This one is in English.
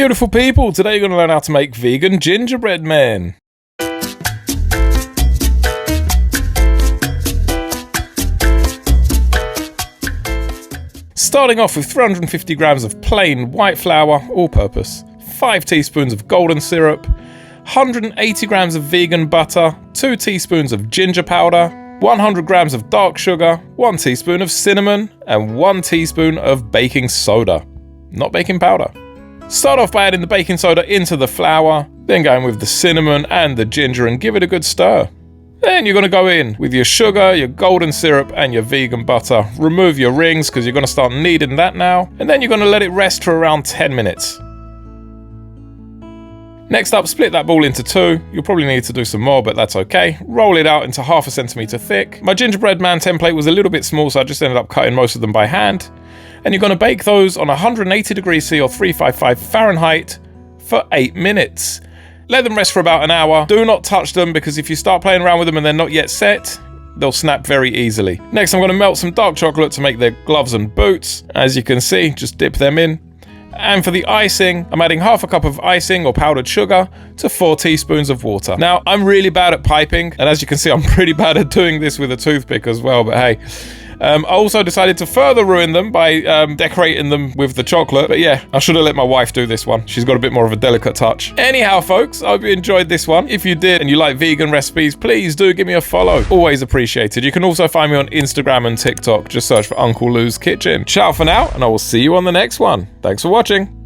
Beautiful people, today you're going to learn how to make vegan gingerbread men. Starting off with 350 grams of plain white flour, all-purpose, 5 teaspoons of golden syrup, 180 grams of vegan butter, 2 teaspoons of ginger powder, 100 grams of dark sugar, 1 teaspoon of cinnamon, and 1 teaspoon of baking soda, not baking powder. Start off by adding the baking soda into the flour, then going with the cinnamon and the ginger and give it a good stir. Then you're going to go in with your sugar, your golden syrup and your vegan butter. Remove your rings because you're going to start kneading that now. And then you're going to let it rest for around 10 minutes. Next up, split that ball into 2. You'll probably need to do some more, but that's okay. Roll it out into 1/2 centimeter thick. My gingerbread man template was a little bit small, so I just ended up cutting most of them by hand. And you're going to bake those on 180 degrees C or 355 Fahrenheit for 8 minutes. Let them rest for about an hour. Do not touch them because if you start playing around with them and they're not yet set, they'll snap very easily. Next, I'm going to melt some dark chocolate to make their gloves and boots. As you can see, just dip them in. And for the icing, I'm adding 1/2 cup of icing or powdered sugar to 4 teaspoons of water. Now, I'm really bad at piping, and as you can see, I'm pretty bad at doing this with a toothpick as well, but hey. I also decided to further ruin them by decorating them with the chocolate. But yeah, I should have let my wife do this one. She's got a bit more of a delicate touch. Anyhow, folks, I hope you enjoyed this one. If you did and you like vegan recipes, please do give me a follow. Always appreciated. You can also find me on Instagram and TikTok. Just search for Uncle Lou's Kitchen. Ciao for now, and I will see you on the next one. Thanks for watching.